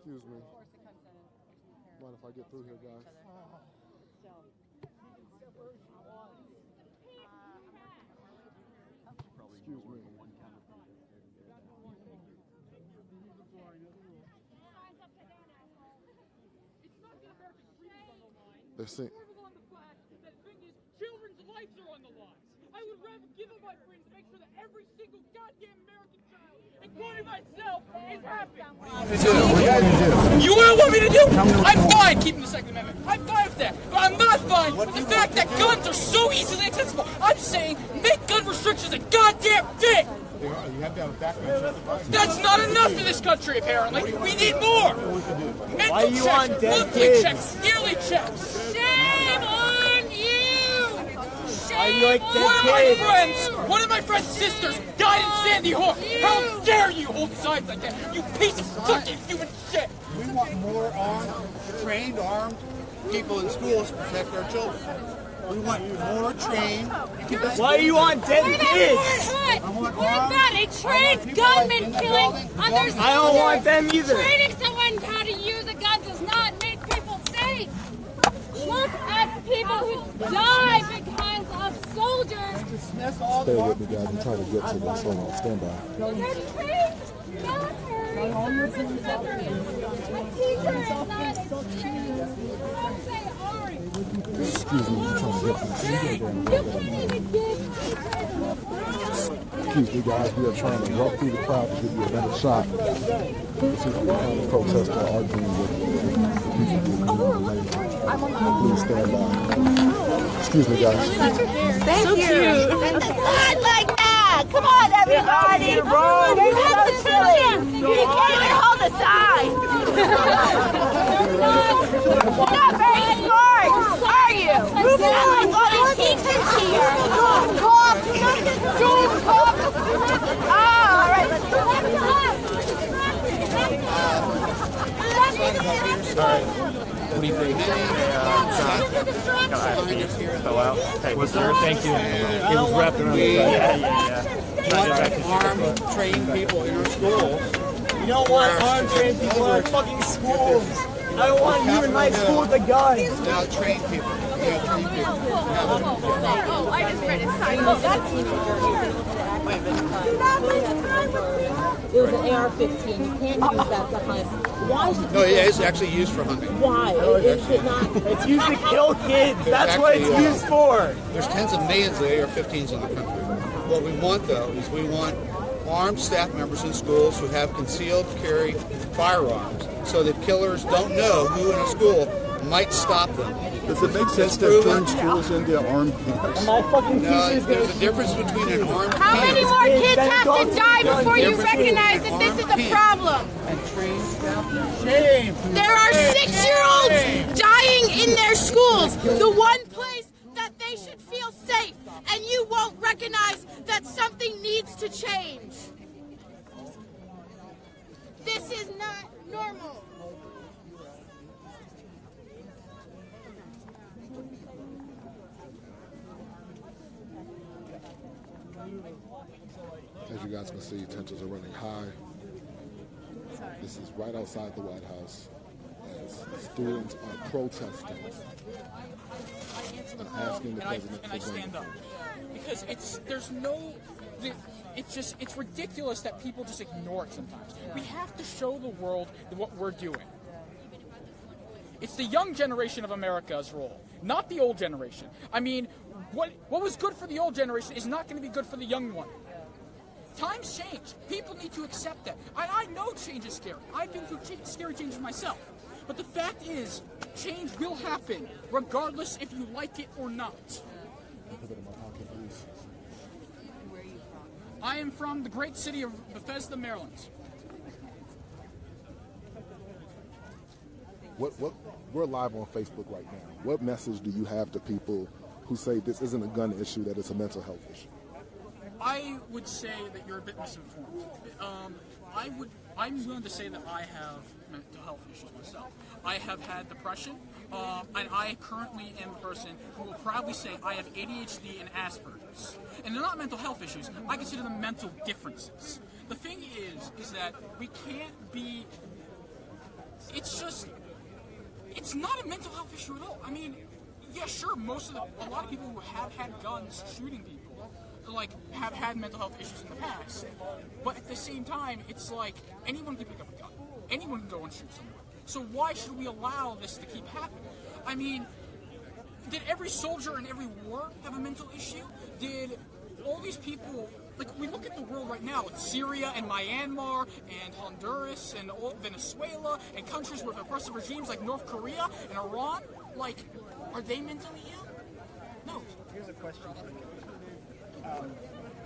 Excuse me. Mind if I get through here, guys? Excuse me. They're saying. Children's lives are on the line. I would rather give up my freedom to make sure that every single goddamn American child, including myself, is happy. You know what I want me to do? I'm fine keeping the Second Amendment. I'm fine with that. But I'm not fine with the fact that guns are so easily accessible. I'm saying make gun restrictions a goddamn thing. You have to have a background check. That's not enough in this country, apparently. We need more. Mental checks, monthly checks, yearly checks. Shame on you! Shame on one of my friend's sisters died in Sandy Hook. How dare you hold signs like that? You piece of fucking human shit! We want more trained, armed people in schools to protect our children. We want more trained. Why do you want dead kids? What about a trained gunman killing other soldiers? I don't want them either. Training someone how to use a gun does not make people safe. Look at people who die because of soldiers. Stay with me, guys. I'm trying to get to this. Hold on. Stand by. They're trained military. A teacher is not a trained. They aren't. Excuse me. I'm trying to get to this. You can't even give. Excuse me, guys. We are trying to walk through the crowd to give you a better shot. This is the kind of protest are arguing with people. Please stand by. Excuse me, guys. Thank you. And the sign like that. Come on, everybody. You're so silly. You can't even hold a sign. You're not very smart, are you? You're not like all these teachers here. Don't talk. Ah, all right. What do you think? Was there? Thank you. It was wrapped around the Armed, trained people in our schools. You don't want armed trained people in our fucking schools. I don't want you in my school with a gun. Now trained people. Oh, I just read his sign. Oh, that's It was an AR-15. You can't use that to hunt. Why should No, yeah, it's actually used for hunting. Why? Is it not? It's used to kill kids. That's what it's used for. There's tens of millions of AR-15s in the country. What we want, though, is we want armed staff members in schools who have concealed carry firearms so that killers don't know who in a school might stop them. Does it make sense to turn schools into armed camps? My fucking No, there's a difference between an armed How many camp more kids have to die before you recognize that this is a problem? and trained staff. Shame! There are 6-year-olds dying in their schools, the one place that they should feel safe, and you won't recognize that something needs to change. This is not normal. As you guys can see, tensions are running high. This is right outside the White House as students are protesting and asking the president And I for money. stand up because it's ridiculous that people just ignore it sometimes. We have to show the world what we're doing. It's the young generation of America's role, not the old generation. I mean, what was good for the old generation is not going to be good for the young one. Times change. People need to accept that. I know change is scary. I've been through scary changes myself. But the fact is, change will happen, regardless if you like it or not. I am from the great city of Bethesda, Maryland. We're live on Facebook right now. What message do you have to people who say this isn't a gun issue, that it's a mental health issue? I would say that you're a bit misinformed. I'm willing to say that I have mental health issues myself. I have had depression, and I currently am a person who will proudly say I have ADHD and Asperger's. And they're not mental health issues. I consider them mental differences. The thing is that we can't be it's just, it's not a mental health issue at all. I mean, yeah, sure, a lot of people who have had guns shooting people, like, have had mental health issues in the past. But at the same time, it's like, anyone can pick up a gun. Anyone can go and shoot someone. So why should we allow this to keep happening? I mean, did every soldier in every war have a mental issue? Did all these people, like, we look at the world right now, it's Syria and Myanmar and Honduras and Venezuela and countries with oppressive regimes like North Korea and Iran, like, are they mentally ill? No. Here's a question for you.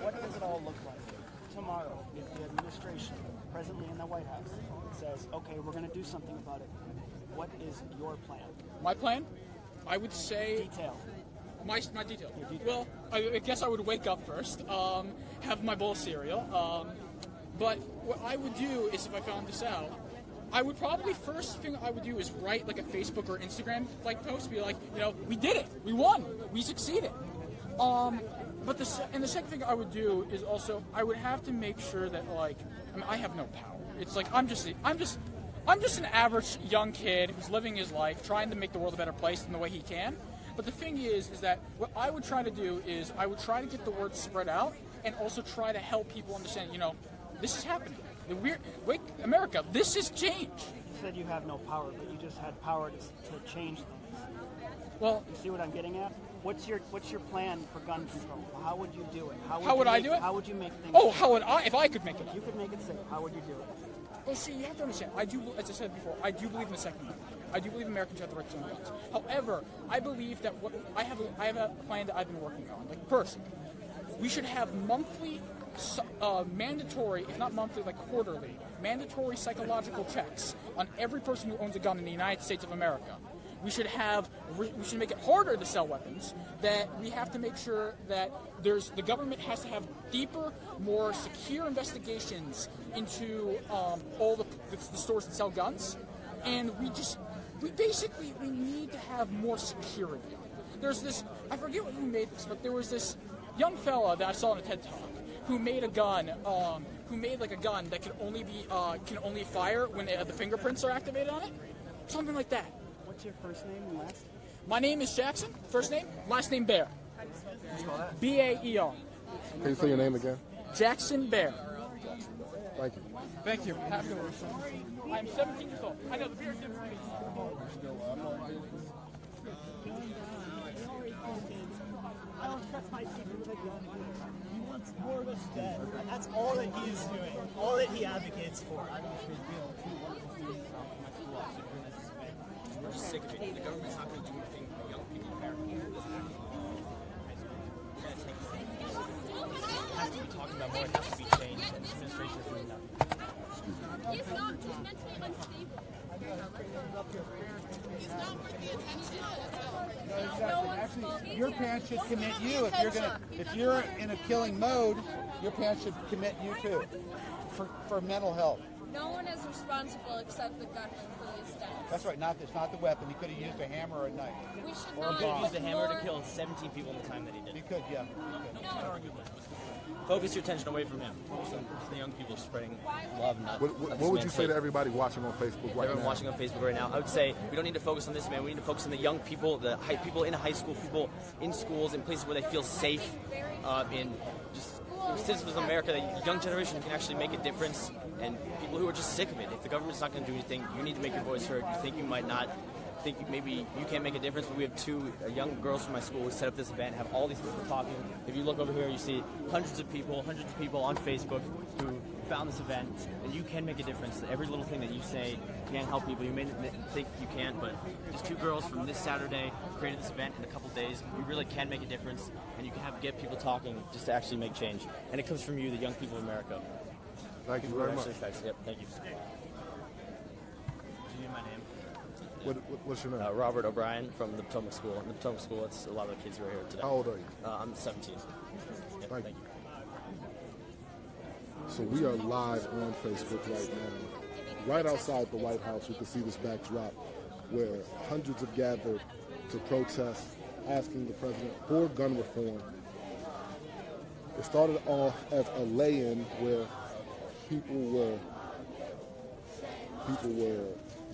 What does it all look like tomorrow if the administration, presently in the White House, says, okay, we're going to do something about it? What is your plan? My plan? I would say... Detail. My detail. Well, I guess I would wake up first, have my bowl of cereal, but what I would do is, if I found this out, I would probably, first thing I would do is write like a Facebook or Instagram like post, be like, you know, we did it, we won, we succeeded. But the second thing I would do is also, I would have to make sure that, like, I mean, I have no power. It's like, I'm just an average young kid who's living his life, trying to make the world a better place in the way he can. But the thing is that what I would try to do is I would try to get the word spread out and also try to help people understand, you know, this is happening. Wait, America, this is change. You said you have no power, but you just had power to change things. Well, you see what I'm getting at? What's your plan for gun control? How would you do it? How would I do it? How would you make things Oh, safe? how would I, if I could make it? If you could make it safe, how would you do it? Well, see, you have to understand, I do, as I said before, I do believe in the Second Amendment. I do believe Americans have the right to own guns. However, I believe that I have a plan that I've been working on, like, personally. We should have monthly, mandatory, if not monthly, like quarterly, mandatory psychological checks on every person who owns a gun in the United States of America. We should make it harder to sell weapons, that we have to make sure that the government has to have deeper, more secure investigations into all the stores that sell guns, and we need to have more security. There's this, I forget who made this, but there was this young fella that I saw in a TED Talk who made a gun, like a gun that can only fire when the fingerprints are activated on it, something like that. What's your first name and last name? My name is Jackson, first name, last name Bear. B-A-E-R. Can you say your name again? Jackson Bear. Thank you. Thank you. Have a good one. I'm 17 years old. I know the beer is different. I don't trust my secret with a gun. He wants more of us dead. That's all that he is doing. All that he advocates for. We're just sick of it. The government's not going to do anything for young people in America. It has to be talked about more. It has to be changed. And this administration is doing nothing. He's not. He's mentally unstable. He's not worth the attention. Actually, your parents should commit you if you're in a killing mode. Your parents should commit you too, for mental health. No one is responsible except the gunman for his death. That's right. It's not the weapon. He could have used a hammer or a knife. We should Or not he could have used a hammer to ignore- kill 17 people in the time that he did. He could, yeah. Focus your attention away from him. Focus on the young people spreading love, not What would you say to everybody watching on Facebook right Everyone now? watching on Facebook right now, I would say we don't need to focus on this man. We need to focus on the young people, people in high school, people in schools, in places where they feel safe, in just citizens of America. The young generation can actually make a difference, and people who are just sick of it. If the government's not going to do anything, you need to make your voice heard. You think you might not. Think maybe you can't make a difference, but we have two young girls from my school who set up this event, have all these people talking. If you look over here, you see hundreds of people on Facebook who found this event, and you can make a difference. Every little thing that you say can help people. You may think you can't, but these two girls from this Saturday created this event in a couple days. You really can make a difference, and you can get people talking just to actually make change. And it comes from you, the young people of America. Thank you very much. Yep, thank you. Do you need my name? What's your name? Robert O'Brien from the Potomac School. In the Potomac School, it's a lot of the kids who are here today. How old are you? I'm 17. Yep, Thank you. So we are live on Facebook right now. Right outside the White House, you can see this backdrop where hundreds have gathered to protest, asking the president for gun reform. It started off as a lay-in where people were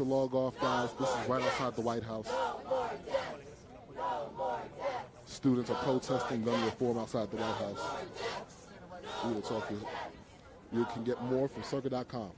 to log off, guys. This is right outside the White House. Students are protesting gun reform outside the White House. We will talk to you. You can get more from Circa.com.